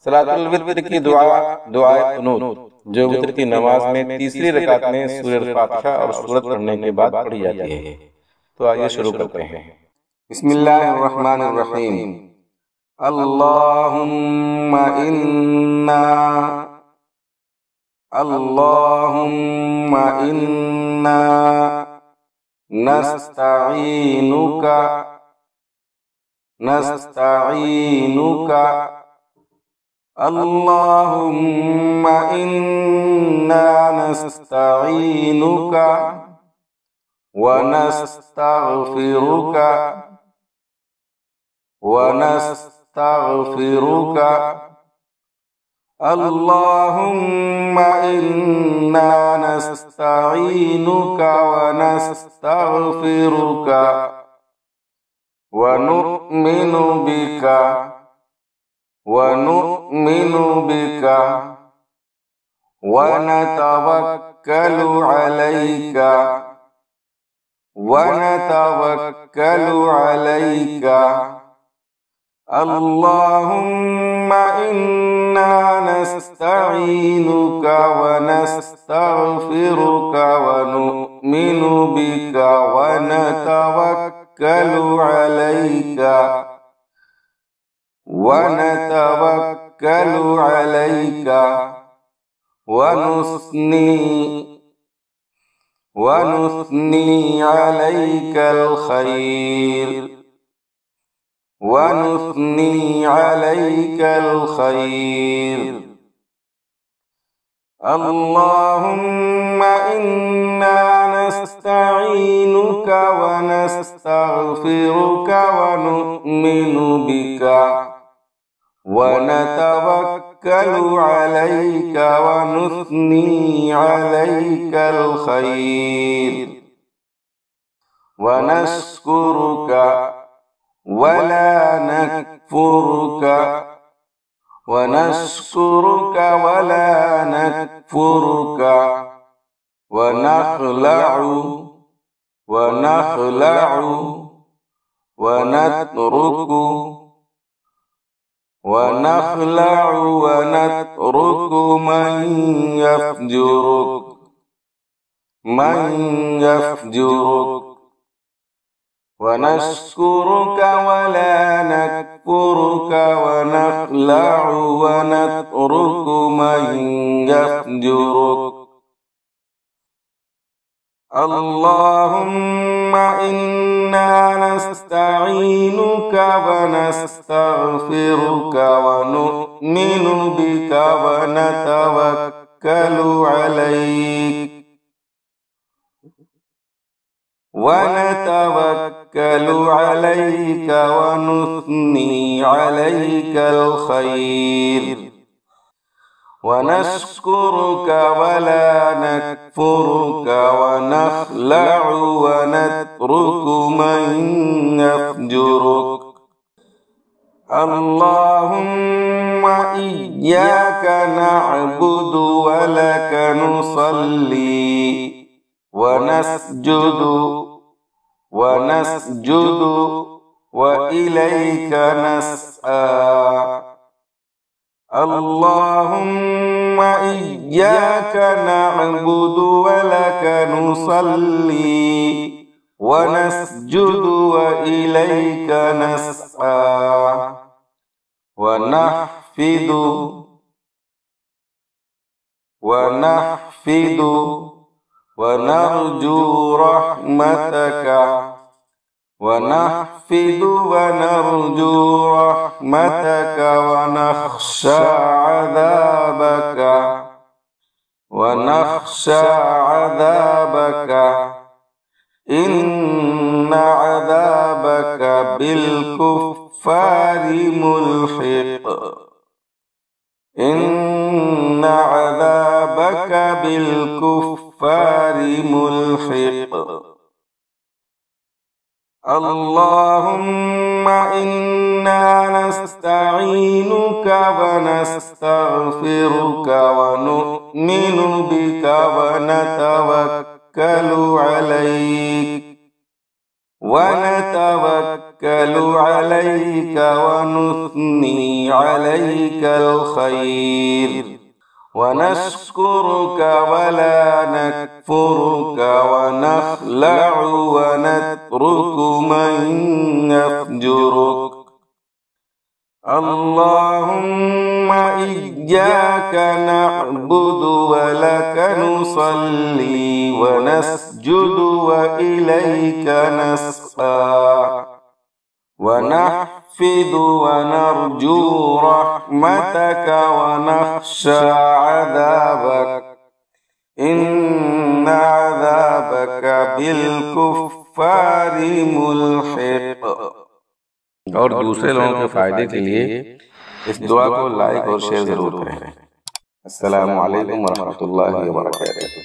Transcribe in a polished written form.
सलातुल वित्र की दुआए कुनूत जो वित्र की नमाज में तीसरी रकात में सूरह फातिहा और सूरत पढ़ने के बाद पढ़ी जाती है। तो आइए शुरू करते हैं। बिस्मिल्लाहिर्रहमानिर्रहीम। अल्लाहुम्मा इन्ना नस्तईनुका अल्लाहुम्मा इन्ना नस्तईनुका व नस्तगफिरुका अल्लाहुम्मा इन्ना नस्तईनुका व नस्तगफिरुका व नु'मिनु बिका व नतवक्कलु अलैका अल्लाहुम्मा इन्ना नस्तईनुका व नस्तगफिरुका व नु'मिनु बिका व नतवक्कलु अलैका व नुस्नी अलैकल खैर अल्लाहुम्मा इन्ना नस्तईनुका व नस्तगफिरुका व नु'मिनु बिका व नतवक्कलु अलैका व नुस्नी अलैकल खैर व नश्कुरुका वला नकफुरुका व नखलअु व नतरुकु मन यफजुरुक व नश्कुरुका वला नकफुरुका व नखलअु व नतरुकु मन यफजुरुक अल्लाहुम्मा इन्ना नस्तईनुका व नस्तगफिरुका व नु'मिनु बिका व नतवक्कलु अलैका व नुस्नी अलैकल खैर व नश्कुरुका वला नकफुरुका व नखलअु व नतरुकु मन यफजुरुक अल्लाहुम्मा इय्याका नअबुदु व लका नुसल्ली व नस्जुदु व इलैका नस्आ अल्लाहुम्मा इय्याका नअबुदु व लका नुसल्ली व नस्जुदु व इलैका नस्आ व नहफिदु व नरजू रहमतका व नख्शा अज़ाबका इन्ना अज़ाबका बिल कुफ़्फ़ारि मुल्हिक़ इन्ना अज़ाबका बिल कुफ़्फ़ारि मुल्हिक़ अल्लाहुम्मा इन्ना नस्तईनुका व नस्तगफिरुका व नु'मिनु बिका व नतवक्कलु अलैक वनतवक्कलु अलैका वनुस्नी अलैकल खैर वनश्कुरुका वला नकफुरुका वनख्लअु वनत्रुकु मन यफ्जुरुक अल्लाहुम्मा इय्याका नअबुदु व लका नुसल्ली व नस्जुदु व इलैका नस्आ व नहफिदु व नरजू रहमतका व नख्शा अज़ाबक इन्ना अज़ाबका बिल कुफ्फारि मुल्हिक। और दूसरे लोगों के फायदे के लिए इस दुआ को लाइक और शेयर जरूर करें। अस्सलामु अलैकुम व रहमतुल्लाहि व बरकातुहू।